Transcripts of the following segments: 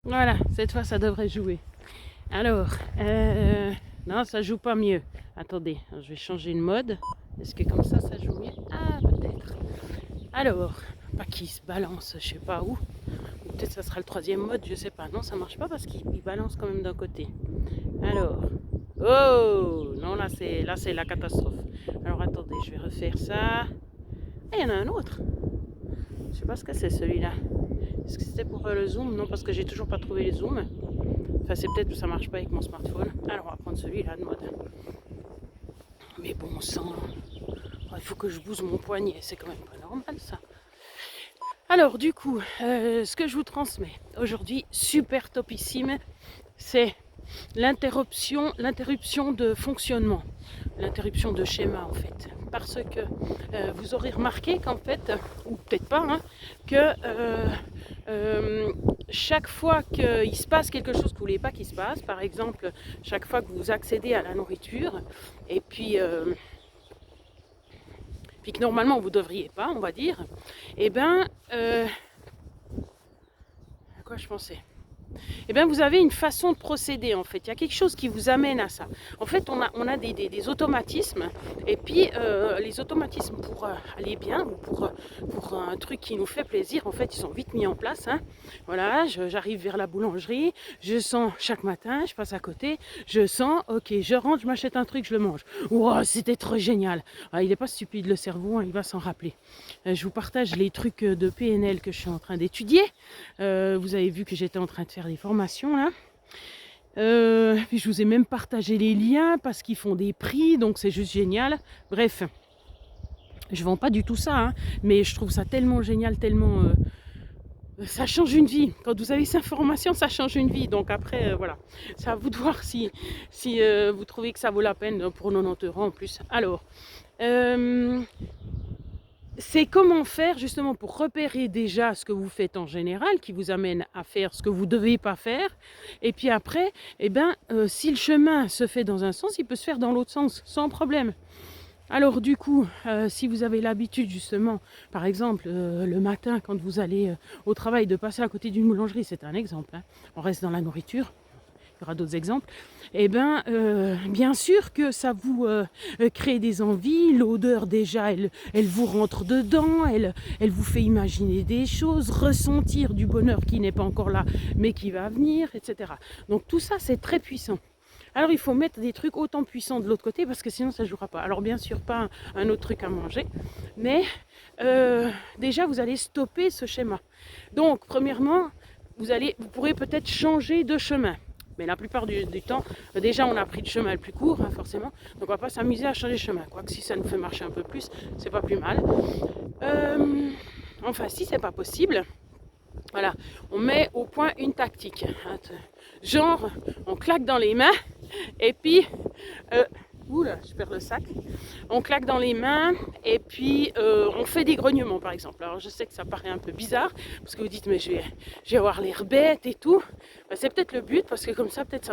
Voilà, cette fois ça devrait jouer. Alors, non, ça joue pas mieux. Attendez, je vais changer le mode. Est-ce que comme ça joue mieux? Ah, peut-être. Alors, pas qu'il se balance, je sais pas où. Ou peut-être ça sera le troisième mode, je sais pas. Non, ça marche pas parce qu'il balance quand même d'un côté. Alors, oh, non, là c'est la catastrophe. Alors attendez, je vais refaire ça. Ah, il y en a un autre. Je sais pas ce que c'est celui-là. Est-ce que c'était pour le zoom? Non, parce que j'ai toujours pas trouvé les zooms. Enfin, c'est peut-être que ça marche pas avec mon smartphone. Alors, on va prendre celui-là de mode. Mais bon sang, il faut que je bouse mon poignet. C'est quand même pas normal ça. Alors, du coup, ce que je vous transmets aujourd'hui, super topissime, c'est l'interruption de fonctionnement, l'interruption de schéma en fait. Parce que vous aurez remarqué qu'en fait, ou peut-être pas, hein, que chaque fois qu'il se passe quelque chose que vous ne voulez pas qu'il se passe, par exemple, chaque fois que vous accédez à la nourriture, et puis que normalement vous ne devriez pas, on va dire, et ben, à quoi je pensais? Eh bien, vous avez une façon de procéder en fait. Il y a quelque chose qui vous amène à ça. En fait, on a des automatismes. Et puis, les automatismes pour aller bien ou pour un truc qui nous fait plaisir, en fait, ils sont vite mis en place. Hein. Voilà, j'arrive vers la boulangerie, je sens chaque matin, je passe à côté, je sens, ok, je rentre, je m'achète un truc, je le mange. Wow, c'était trop génial. Ah, il n'est pas stupide le cerveau, hein, il va s'en rappeler. Je vous partage les trucs de PNL que je suis en train d'étudier. Vous avez vu que j'étais en train de faire des formations là. Puis je vous ai même partagé les liens parce qu'ils font des prix, donc c'est juste génial. Bref, je vends pas du tout ça, hein, mais je trouve ça tellement génial, tellement ça change une vie. Quand vous avez ces informations, ça change une vie. Donc après, voilà, c'est à vous de voir si vous trouvez que ça vaut la peine pour 90 € en plus. Alors, c'est comment faire justement pour repérer déjà ce que vous faites en général, qui vous amène à faire ce que vous ne devez pas faire. Et puis après, eh ben, si le chemin se fait dans un sens, il peut se faire dans l'autre sens, sans problème. Alors du coup, si vous avez l'habitude justement, par exemple, le matin quand vous allez au travail, de passer à côté d'une boulangerie, c'est un exemple, hein, on reste dans la nourriture, il y aura d'autres exemples, et bien, bien sûr que ça vous crée des envies, l'odeur déjà, elle vous rentre dedans, elle vous fait imaginer des choses, ressentir du bonheur qui n'est pas encore là, mais qui va venir, etc. Donc tout ça, c'est très puissant. Alors il faut mettre des trucs autant puissants de l'autre côté parce que sinon ça ne jouera pas. Alors bien sûr pas un autre truc à manger, mais déjà vous allez stopper ce schéma. Donc premièrement, vous pourrez peut-être changer de chemin. Mais la plupart du temps, déjà on a pris le chemin le plus court, hein, forcément. Donc on va pas s'amuser à changer de chemin. Quoique si ça nous fait marcher un peu plus, c'est pas plus mal. Enfin si c'est pas possible, voilà, on met au point une tactique. Genre, on claque dans les mains et puis, oula, je perds le sac. On claque dans les mains et puis on fait des grognements par exemple. Alors je sais que ça paraît un peu bizarre parce que vous dites mais je vais avoir l'air bête et tout. Ben, c'est peut-être le but parce que comme ça peut-être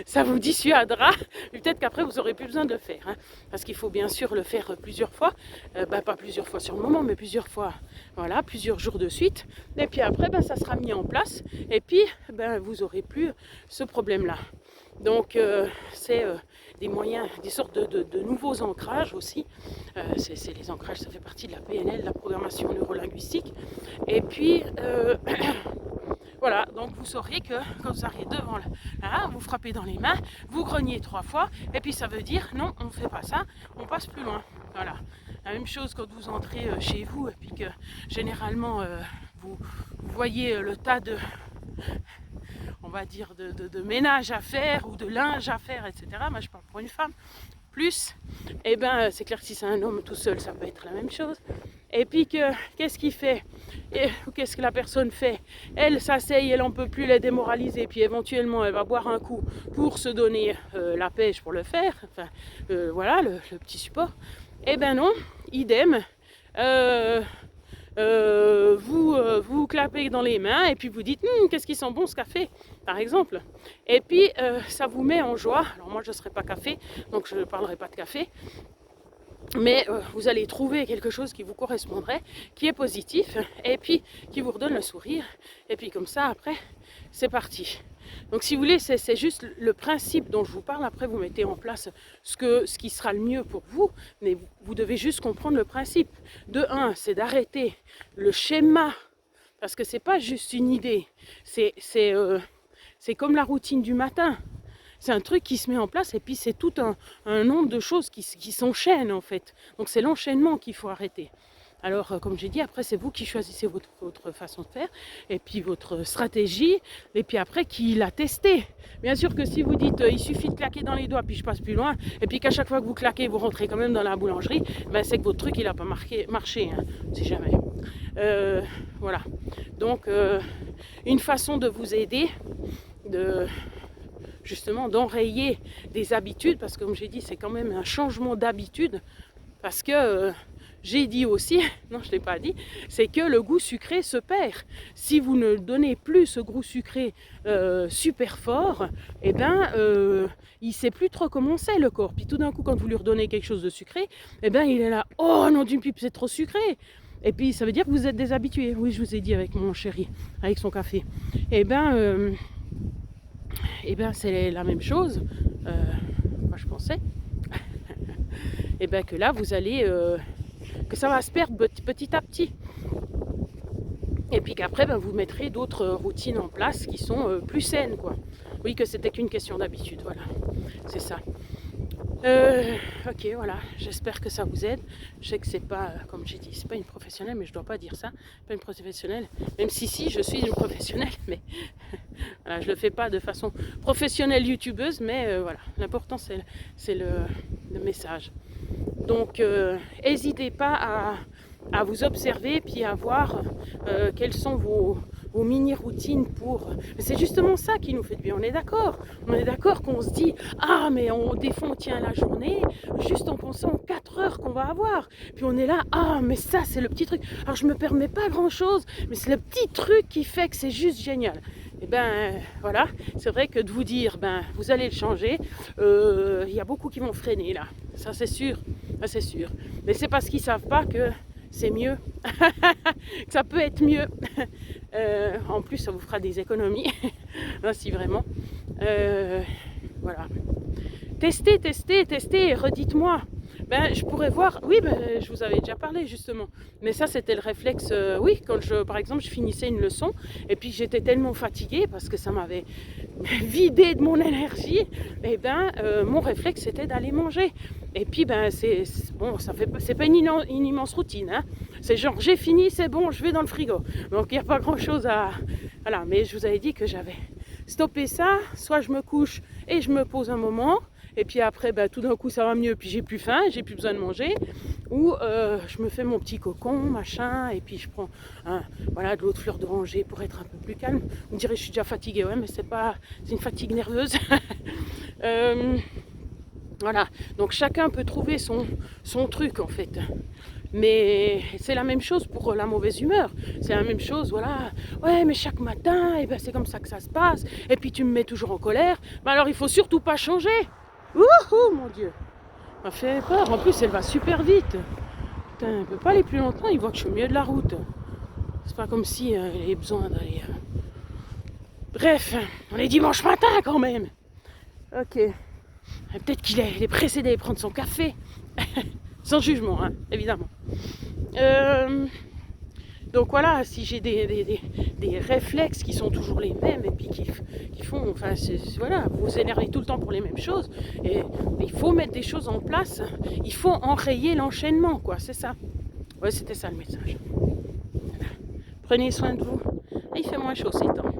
ça vous dissuadera. Et peut-être qu'après vous aurez plus besoin de le faire. Hein, parce qu'il faut bien sûr le faire plusieurs fois. Pas plusieurs fois sur le moment mais plusieurs fois, voilà, plusieurs jours de suite. Et puis après ça sera mis en place et puis vous aurez plus ce problème-là. Donc c'est des moyens, des sortes de nouveaux ancrages aussi. C'est les ancrages, ça fait partie de la PNL, la programmation neurolinguistique. Et puis voilà, donc vous saurez que quand vous arrivez devant là, vous frappez dans les mains, vous grognez 3 fois, et puis ça veut dire non, on ne fait pas ça, on passe plus loin. Voilà. La même chose quand vous entrez chez vous, et puis que généralement vous voyez le tas de, on va dire, de ménage à faire ou de linge à faire, etc. Moi, je parle pour une femme. Plus, c'est clair que si c'est un homme tout seul, ça peut être la même chose. Et puis, qu'est-ce qu'il fait qu'est-ce que la personne fait? Elle s'asseye, elle n'en peut plus, elle est démoralisée, puis éventuellement, elle va boire un coup pour se donner la pêche pour le faire. Enfin, voilà, le petit support. Eh ben non, idem. Vous clapez dans les mains et puis vous dites qu'est-ce qui sent bon ce café par exemple, et puis ça vous met en joie. Alors moi je ne serai pas café donc je ne parlerai pas de café, mais vous allez trouver quelque chose qui vous correspondrait, qui est positif et puis qui vous redonne le sourire, et puis comme ça après c'est parti. Donc si vous voulez, c'est juste le principe dont je vous parle. Après, vous mettez en place ce qui sera le mieux pour vous, mais vous devez juste comprendre le principe. De un, c'est d'arrêter le schéma, parce que c'est pas juste une idée, c'est comme la routine du matin. C'est un truc qui se met en place et puis c'est tout un nombre de choses qui s'enchaînent en fait. Donc c'est l'enchaînement qu'il faut arrêter. Alors, comme j'ai dit, après, c'est vous qui choisissez votre façon de faire, et puis votre stratégie, et puis après, qui l'a testé. Bien sûr que si vous dites, il suffit de claquer dans les doigts, puis je passe plus loin, et puis qu'à chaque fois que vous claquez, vous rentrez quand même dans la boulangerie, ben, c'est que votre truc, il n'a pas marché, hein, si jamais. Voilà. Donc, une façon de vous aider, justement, d'enrayer des habitudes, parce que comme j'ai dit, c'est quand même un changement d'habitude, parce que... j'ai dit aussi, non je ne l'ai pas dit, c'est que le goût sucré se perd. Si vous ne donnez plus ce goût sucré super fort, eh ben, il ne sait plus trop comment c'est le corps. Puis tout d'un coup, quand vous lui redonnez quelque chose de sucré, eh ben, il est là, oh non d'une pipe, c'est trop sucré. Et puis ça veut dire que vous êtes déshabitué. Oui, je vous ai dit avec mon chéri, avec son café. Eh ben c'est la même chose. Moi je pensais. Et ben que là, vous allez... que ça va se perdre petit à petit. Et puis qu'après, ben, vous mettrez d'autres routines en place qui sont plus saines, quoi. Oui, que c'était qu'une question d'habitude, voilà. C'est ça. Ok, voilà. J'espère que ça vous aide. Je sais que c'est pas, comme j'ai dit, c'est pas une professionnelle, mais je dois pas dire ça. Pas une professionnelle. Même si je suis une professionnelle, mais voilà, je le fais pas de façon professionnelle youtubeuse, mais voilà. L'important, c'est le message. Donc, n'hésitez pas à vous observer puis à voir quelles sont vos mini-routines pour... C'est justement ça qui nous fait du bien, on est d'accord. On est d'accord qu'on se dit, ah mais des fois on tient la journée juste en pensant aux 4 heures qu'on va avoir. Puis on est là, ah mais ça c'est le petit truc. Alors je me permets pas grand-chose, mais c'est le petit truc qui fait que c'est juste génial. Et ben voilà, c'est vrai que de vous dire, ben vous allez le changer, y a beaucoup qui vont freiner là, ça c'est sûr, c'est sûr. Mais c'est parce qu'ils savent pas que c'est mieux, que ça peut être mieux. En plus, ça vous fera des économies, si vraiment. Voilà. Testez, et redites-moi. Ben, je pourrais voir, oui, ben, je vous avais déjà parlé justement, mais ça c'était le réflexe, oui, quand par exemple, je finissais une leçon et puis j'étais tellement fatiguée parce que ça m'avait vidé de mon énergie, et ben, mon réflexe c'était d'aller manger. Et puis, ben, bon, c'est pas une immense routine, hein. C'est genre, j'ai fini, c'est bon, je vais dans le frigo. Donc, il n'y a pas grand-chose à... Voilà, mais je vous avais dit que j'avais stoppé ça. Soit je me couche et je me pose un moment. Et puis après, ben, tout d'un coup, ça va mieux. Puis j'ai plus faim, j'ai plus besoin de manger. Ou je me fais mon petit cocon, machin. Et puis je prends voilà, de l'eau de fleur d'oranger pour être un peu plus calme. Vous me direz, je suis déjà fatiguée. Ouais, mais c'est une fatigue nerveuse. Voilà, donc chacun peut trouver son truc en fait. Mais c'est la même chose pour la mauvaise humeur. C'est la même chose, voilà. Ouais, mais chaque matin, et ben c'est comme ça que ça se passe. Et puis tu me mets toujours en colère. Ben alors il faut surtout pas changer. Ouhou, mon Dieu. Ça fait peur. En plus, elle va super vite. Putain, elle peut pas aller plus longtemps. Il voit que je suis au milieu de la route. C'est pas comme si elle avait besoin d'aller... Bref, on est dimanche matin quand même. Ok. Peut-être qu'il est pressé d'aller prendre son café. Sans jugement, hein, évidemment. Donc voilà, si j'ai des réflexes qui sont toujours les mêmes et puis qui font, enfin, voilà, vous vous énervez tout le temps pour les mêmes choses. Et il faut mettre des choses en place. Il faut enrayer l'enchaînement, quoi. C'est ça. Ouais, c'était ça le message. Voilà. Prenez soin de vous. Il fait moins chaud ces temps.